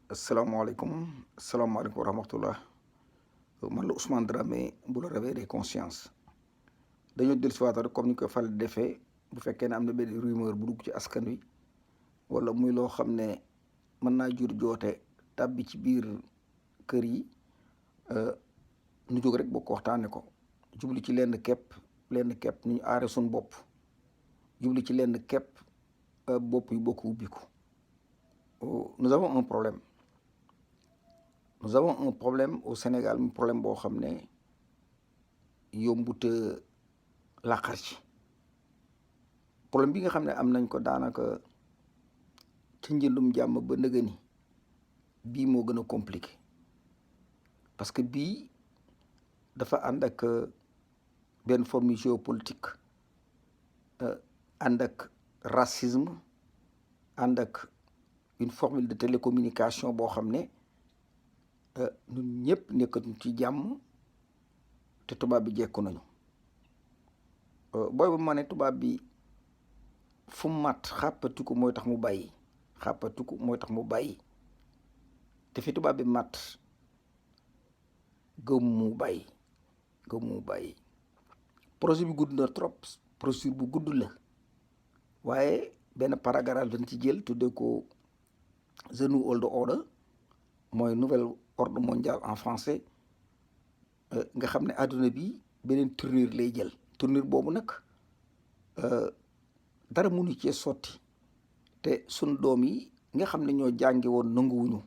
asalaamaaleykum wa rahmatullah. Man la Ousmane Dramé bu la réveil des consciences. dañoo dellusiwaat rek comme ni ko faral di defee bu fekkee ne am na benn rumeur bu dugg ci askan wi wala muy loo xam ne mën naa jur joote tàbbi ci biir kër yi nu jóg rek bokk waxtaane ko jubli ci lenn képp nu ñu aare suñ bopp jubli ci lenn képp bopp yu bokk ubbiku. Nous avons un problème au Sénégal, un problème boo xam ne yombuta làqar ci problème bi nga xam ne am nañ ko daanaka ci njëndum jàmm ba nëgëni bii moo gën a compliqué parce que bii dafa ànd ak benn forme géopolitique ànd ak racisme ànd ak une formule de télécommunication boo xam ne ñun ñëpp nekkatuñ ci jàmm te tubaab bi jekku nañu booy ba ma ne tubaab bi fu mat xàppatiku mooy tax mu bàyyi te fi tubaab bi mat gëm mu bàyyi projet bi gudd na trop, procédure bu gudd la waaye benn paragraphe lañ ci jël tudde ko The New World Order mooy nouvel ordre mondial en français nga xam ne àdduna bi beneen tournure lay jël tournure boobu nag dara mënu cee sotti te suñ doom yi nga xam ne ñoo jànge woon nanguwuñu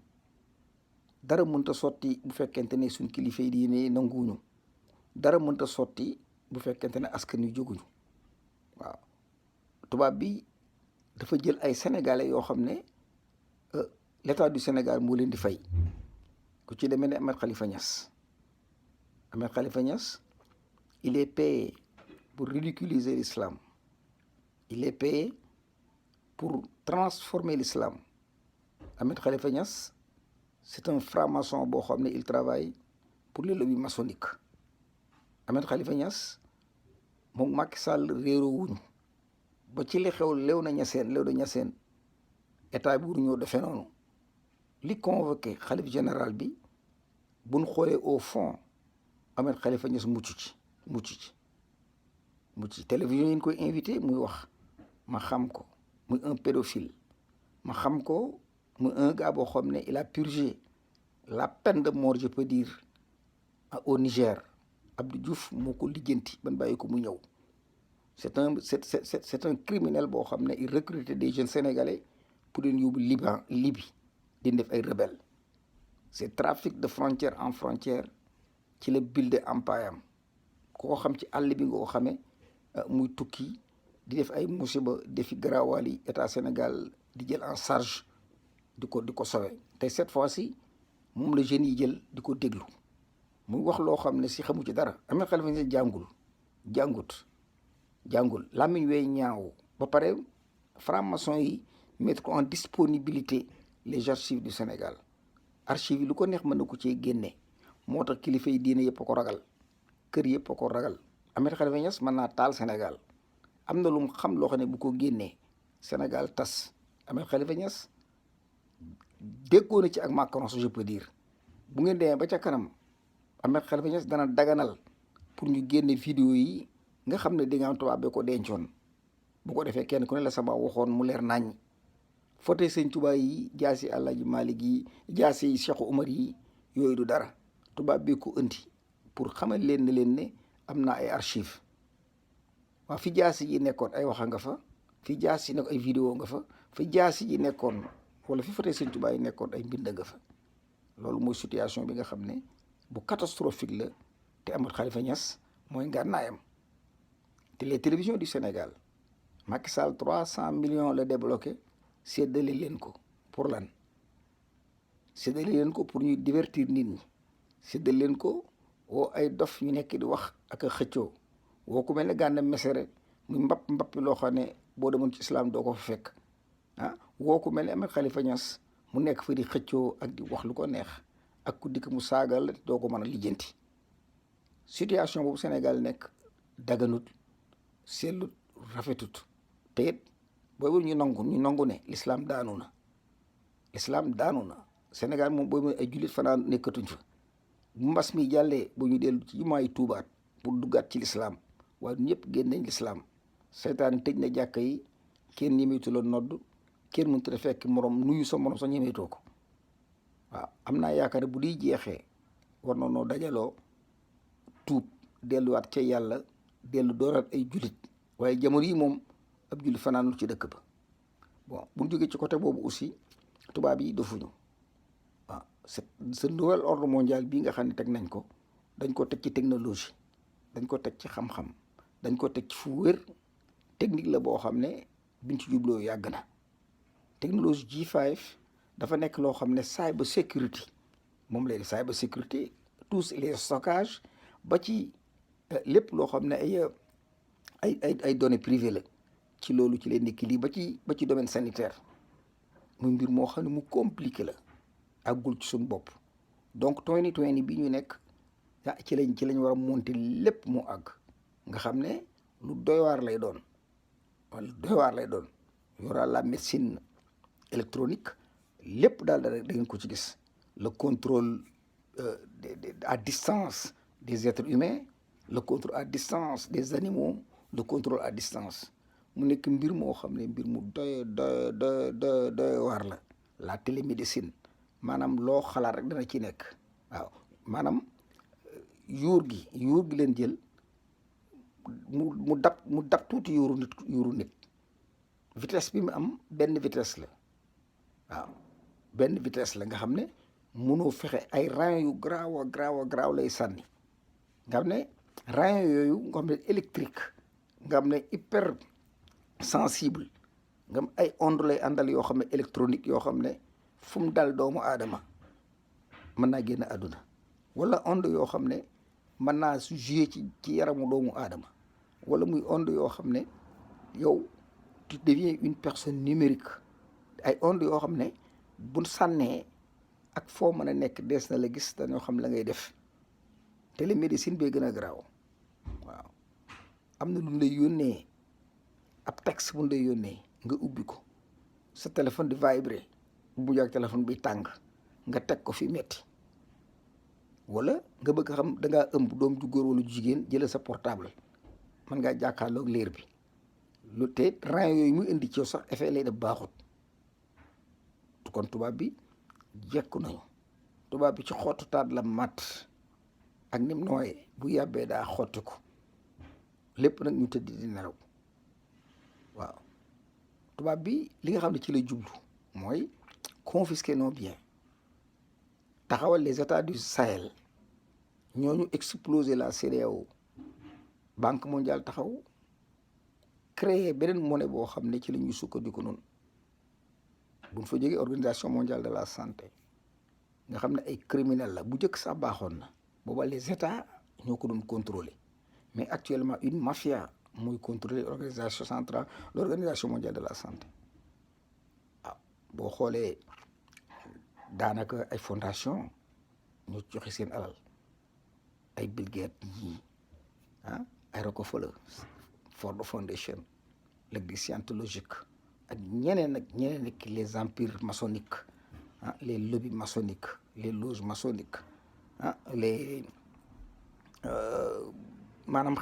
dara mënta sotti bu fekkente ne suñ kilifa yi diine nanguwuñu dara mënta sotti bu fekkente ne askan wi jóguñu waaw tubaab bi dafa jël ay sénégalais yoo xam ne l'état du Sénégal moo leen di fay ku ci demee ne Ahmed Khalifa Niass il est payé pour ridiculiser l'islam, il est payé pour transformer l'islam. Ahmed Khalifa Niass c'est un franc-maçon boo xam ne il travaille pour les lobbies maçonniques. Ahmed Khalifa Niass moom Macky Sall réeroo wuñu ba ci li xew Léona Niassène état bi ñoo defee noonu li convoqué xalif général bi buñ xoolee au fond Ahmed Khalifa Niass mucc ci télévision yi ñu koy invité muy wax ma xam ko muy un pédophile ma xam ko muy un gars boo xam ne il a purgé la peine de mort je peux dire au Niger. Abdou Diouf moo ko lijjanti ban bàyyi ko mu ñëw c'est un criminel boo xam ne il recrutait des jeunes sénégalais pour leen yóbbu Libye di def ay rebelle. C'est trafic de frontière en frontière ci la builder empire am koo xam ci àll bi nga ko xamee muy tukki di def ay musiba defi garaawal yi état Sénégal di jël en charge di ko sauver te cette fois-ci moom la jeunes yi jël di ko déglu muy wax loo xam ne si xamu ci dara. Ahmed Khalifa Niass jàngul làmmiñ wey ñaaw ba pare franc-maçon yi mettre ko en disponibilité les archives du Sénégal. archives yi lu ko neex mën na ko cee génne moo tax kilifa yi diine yëpp a ko ragal kër yëpp a ko ragal. Ahmed Khalifa Niass mën naa taal Sénégal am na lu mu xam loo xam ne bu ko génnee Sénégal tas. Ahmed Khalifa Niass déggoo na ci ak Macron je peux dire bu ngeen demee ba ca kanam Ahmed Khalifa Niass dana daganal pour ñu génne vidéo yi nga xam ne di nga am tubaab bee ko dencoon bu ko defee kenn ku ne la sama waxoon mu leer nañ foto sëñ Tuubaa yi jaasi Alaaji Maalik yi jaasi Cheikhu Umar yi yooyu du dara tubaab bi ko indi pour xamal leen ne am na ay archives waaw fi jaasi yi nekkoon ay waxa nga fa fi jaasi yi nekkoon ay vidéo nga fa fi jaasi yi nekkoon wala fi foto sëñ Tuubaa yi nekkoon ay mbind nga fa. loolu mooy situation bi nga xam ne bu catastrophique la te Ahmed Khalifa Niass mooy ngànnaayam te les télévisions du Sénégal Macky Sall 300 millions la débloqué séddale leen ko pour lan séddale leen ko pour ñuy divertir nit ñi séddale leen ko woo ay dof ñu nekk di wax ak a xëccoo woo ku mel ne Gana Messere muy mbappi loo xam ne boo demoon ci islam doo ko fa fekk woo ku mel ne Ahmed Khalifa Niass mu nekk fa di xëccoo ak di wax lu ko neex ak ku dikk mu saagal doo ko mën a lijjanti. situation boobu Sénégal nekk daganut sellut rafetut te it booy ñu nangu ne l'islam daanu na Sénégal moom booy mooy ay jullit fanaan nekkatuñ fa. bu mbas mi jàllee bu ñu dellu ci jumaa yi tuubaat pour duggaat ci lislaam waaye ñëpp génn nañ lislaam. seytaan tëj na jàkka yi, kenn ñemeetu la nodd, kenn mënut a fekk morom nuyu sa morom sax ñemeetoo ko. waaw am naa yaakaar ne bu di jeexee war na noo dajaloo tuub delluwaat ca yàlla, dellu doonaat ay jullit. waaye jamono yi moom ab jullit fanaanul ci dëkk ba. bon bu ñu jógee ci côté boobu aussi tubaab yi defuñu. waaw ce nouvel ordre mondial bii nga xam ne teg nañ ko, dañ ko teg ci technologie, dañ ko teg ci xam-xam, dañ ko teg ci fu wér. technique la boo xam ne biñ ci jubloo yàgg na. technologie G5 dafa nekk loo xam ne cyber sécurité moom lay cyber sécurité, tous les stockages ba ci lépp loo xam ne ay données privées la. ci loolu ci lay nekk lii ba ci domaine sanitaire, muy mbir moo xam ne mu compliqué la, àggul ci suñu bopp. donc 2020 bi ñu nekk ci lañ war a monter lépp mu àgg, nga xam ne lu doy waar lay doon. wala doy waar lay doon. yora la médecine électronique, lépp daal da ngeen ko ci gis. le contrôle à distance des êtres humains, le contrôle à distance des animaux, le contrôle à distance. mu nekk mbir moo xam ne mbir mu doy waar la. la télémédecine, maanaam loo xalaat rek dana ci nekk. waaw maanaam yuur gi leen jël mu dab tuuti yuuru nit. vitesse bi mu am benn vitesse la. waaw benn vitesse la nga xam ne mënoo fexe ay rayons yu garaaw lay sànni. nga xam ne rayons yooyu nga xam ne électrique, nga xam ne hyper sensible, nga xam ay ondes lay àndal yoo xam ne électronique, yoo xam ne fu mu dal doomu aadama mën naa génn àdduna. wala onde yoo xam ne mën naa su jouer ci yaramu doomu aadama. wala muy onde yoo xam ne yow tu deviens une personne numérique. ay onde yoo xam ne bu sànnee ak foo mën a nekk dees na la gis, dañoo xam la ngay def. télémédecine bee gën a garaaw. waaw am na lu ñu lay yónnee, ab texte bu ñu lay yónnee nga ubbi ko, sa téléphone di vibrer, bu jàg téléphone bi tàng, nga teg ko fi metti. wala nga bëgg xam da ngaa ëmb doom ju góor wala ju jigéen, jëlee sa portable, mën ngaa jàkkaarloog leer bi. lu te rein yooyu muy indi ci yow sax effet lay def baaxut. kon tubaab bi jekku nañu. tubaab bi ci xottu taat la mat ak nim nooyee, bu yàbbee daa xotti ko lépp nag ñu tëdd di nelaw. waaw tubaab bi li nga xam ne ci lay jublu mooy confisquer nos biens, taxawal les états du Sahel, ñooñu exploser la CEDEAO, banque mondiale taxaw créer beneen monnaie boo xam ne ci la ñuy sukkandiku noonu. buñ fa jógee organisation mondiale de la santé, nga xam ne ay criminel la. bu njëkk sax baaxoon na, booba les états ñoo ko doon contrôler, mais actuellement une mafia mooy contrôler organisation centrale, l'organisation mondiale de la santé. waaw boo xoolee daanaka ay fondation ñu joxe seen alal, ay Bill Gates yi ay Rockefeller, Ford Foundation, l'Église scientologique, ak ñeneen ak les empires maçonniques, les lobbies maçonniques, les loges maçonniques, les maanaam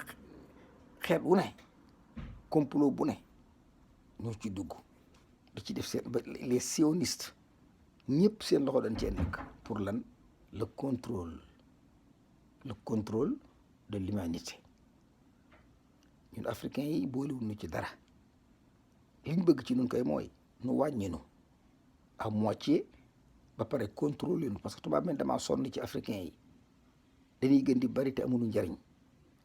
xeet wu ne, complot bu ne ñoo ci dugg di ci def seen. les sionistes ñëpp seen loxo dañ cee nekk pour lan? le contrôle de l'humanité. ñun africains yi boolewuñu ci dara. liñ bëgg ci ñun koy mooy nu wàññi nu à moitié, ba pare contrôler nu, parce que tubaab man damaa sonn ci africains yi. dañuy gën di bari te amuñu njariñ.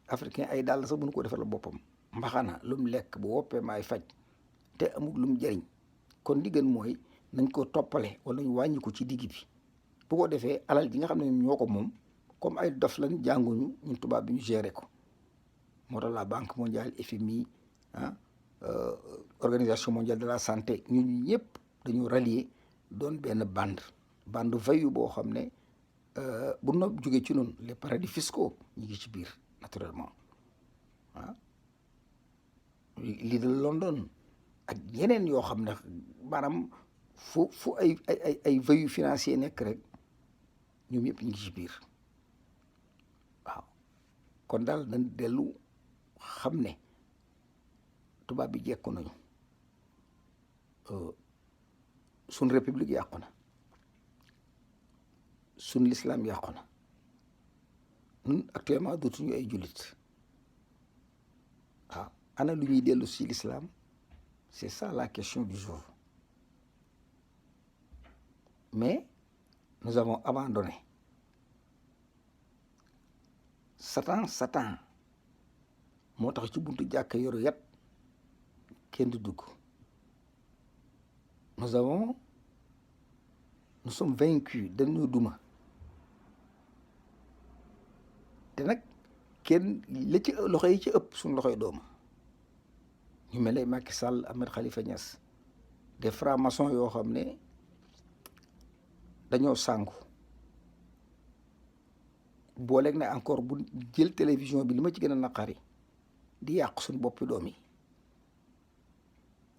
africain ay dàll sax mënu ko defal boppam, mbaxana lu mu lekk bu woppee maay faj, te amul lu mu jariñ. kon li gën mooy nañ ko toppale wala ñu wàññi ko ci digg bi. bu ko defee alal ji nga xam ne ñoo ko moom, comme ay dof lañ jànguñu, ñun tubaab bi ñu gérer ko. moo tax la banque mondiale, FMI, organisation mondiale de la santé, ñun ñëpp dañu rallier doon benn bande veille boo xam ne bu nopp jógee ci noonu les paradis fiscaux ñu ngi ci biir naturellement. lii de London ak yeneen yoo xam ne maanaam fu ay veilleux financier nekk rek ñoom yëpp ñu ngi ci biir. waaw kon daal dañ dellu xam ne tubaab bi jekku nañu. suñ république yàqu na, suñ l'islam yàqu na, ñun actuellement dootuñu ay jullit. waaw ana lu ñuy dellu si l'islam, c'est ça la question du jour. Mais nous avons abandonné. Satan moo tax ci buntu jàkka yoru yat kenn du dugg. nous sommes vaincus dañoo duma te nag kenn la ci loxo yi ci ëpp suñu loxoy dooma ñu mel ne Macky Sall, Ahmed Khalifa Niass, des francs-maçons yoo xam ne dañoo sànku booleeg ne encore bu jël télévision bi li ma ci gën a naqari di yàq suñu boppi doom yi.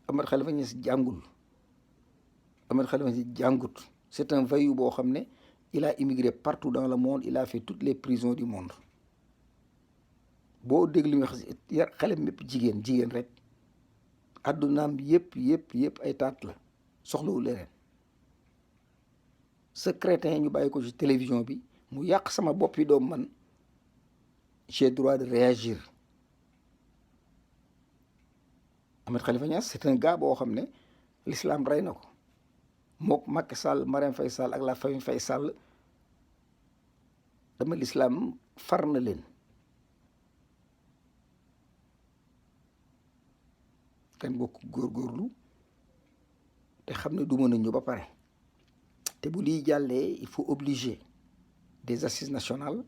Ahmed Khalifa Niass jàngul, Ahmed Khalifa Niass jàngut, c'est un voyou boo xam ne il a immigré partout dans le monde, il a fait toutes les prisons du monde. boo dégg li muy wax yar xale mépp jigéen rek addunaam yëpp ay taat la, soxlawul leneen. ce crétin ñu bàyyi ko ci télévision bi mu yàq sama boppi doom, man j'ai droit de réagir. Ahmed Khalifa Niass c'est un gars boo xam ne l'islam rey na ko, mook Macky Sall, Marème Faye Sall ak la famille Faye Sall, dama l'islam far na leen. kan bokk góorgóorlu te xam ne du mën a ñu ba pare. te bu lii jàllee il faut obliger des assises nationales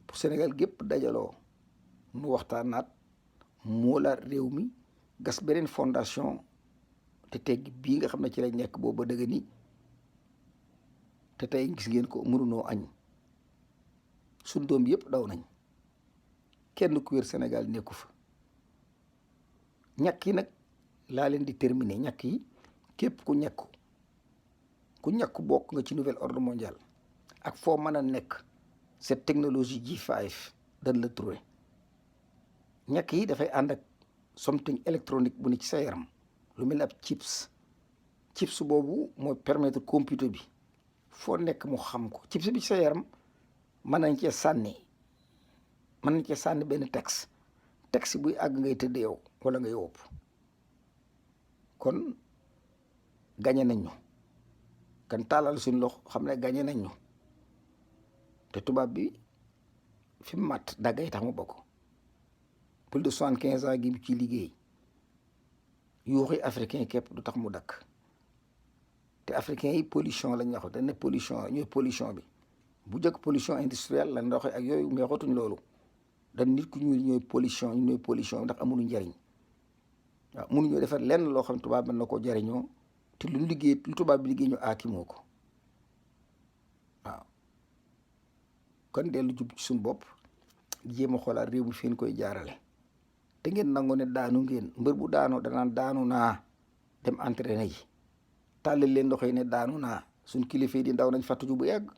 pour Sénégal gépp dajaloo nu waxtaanaat moolaat réew mi, gas beneen fondation te tegg bii nga xam ne ci lañ nekk booba dëgg ni te tey gis ngeen ko mënunoo añ. suñ doom yëpp daw nañ, kenn ku wér Sénégal nekku fa. ñàkk yi nag laa leen di terminer. ñàkk yi képp ku ñàkku bokk nga ci nouvel ordre mondial ak foo mën a nekk, cette technologie J5 dañ la trouvé. ñàkk yi dafay ànd ak something électronique bu ne ci sa yaram, lu mel ne ab chips boobu mooy permettre computer bi foo nekk mu xam ko. chips bi ci sa yaram mën nañ cee sànni benn texte buy àgg ngay tëdd yow wala ngay wopp. kon gañe nañ ñu, kan taalal suñ loxo xam ne gañe nañ ñu. te tubaab bi fi mu mat daggay tax mu bokk. plus de 75 ans gi mu ci liggéey, yuuxi africain képp du tax mu dakk. te africain yi pollution lañ wax, dañ ne pollution ñooy pollution bi. bu jëkk pollution industrielle la ndox ak yooyu, mais waxatuñ loolu. dañ nit ku ñuul ñooy pollution bi ndax amuñu njariñ. waaw mënuñoo defar lenn loo xam tubaab mën na koo jariñoo, te lu tubaab bi liggéey ñu aakimoo ko. waaw kon dellu jub ci suñu bopp, jéem a xoolaat réew mi fi ngeen koy jaarale. te ngeen nangu ne daanu ngeen. mbër bu daanoo danaan daanu naa, dem entraîné ji. tàllal leen loxo yi ne daanu naa. suñ kilifa yi di ndaw nañ fàttuju bu yàgg.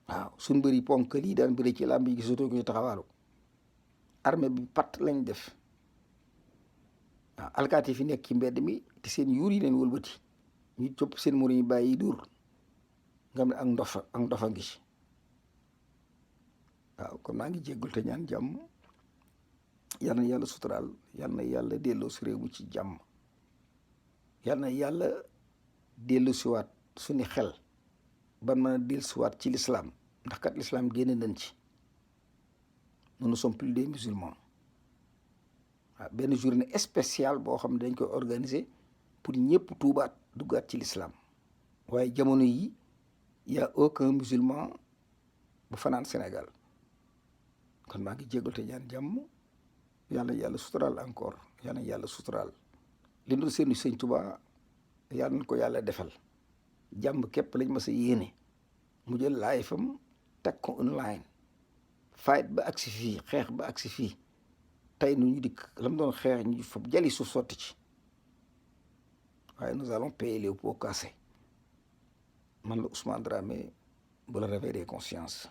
waaw suñ bëri ponkal yi daan bëri ci làmb yi gisatoo ko ci taxawaalu. armée bi pat lañ def. waaw alkaati fi nekk ci mbedd mi te seen yuur yi leen wëlbati, ñu topp seen mur yi bàyyi dur nga xam ne ak ndofa ngi ci. waaw kon maa ngi jéggul te ñaan jàmm. yal na yàlla suturaal, yal na yàlla delloo si réew mi ci jàmm, yal na yàlla dellu siwaat suñu xel ban mën a dellu siwaat ci l'islam, ndax kat l'islam génne nañ ci. nous ne sommes plus des musulmans. waaw benn journée spéciale boo xam ne dañ koy organiser pour ñëpp tuubaat duggaat ci l'islam. waaye jamono yi y a aucun musulman bu fanaan Sénégal. kon maa ngi jégal te ñaan jàmm. yàlla suturaal encore, yàlla suturaal li nu seenu sëñ Tuubaa, yàlla na ko yàlla defal. jàmm képp lañ ma sa yéene. mu jël laay fam teg ko online, fight ba agsi fii, xeex ba agsi fii. tey nu ñu dikk lam doon xeex ñu fa jali suuf sotti ci. waaye nous allons payer les pots cassés man la Ousmane Dramé bu la réveil des consciences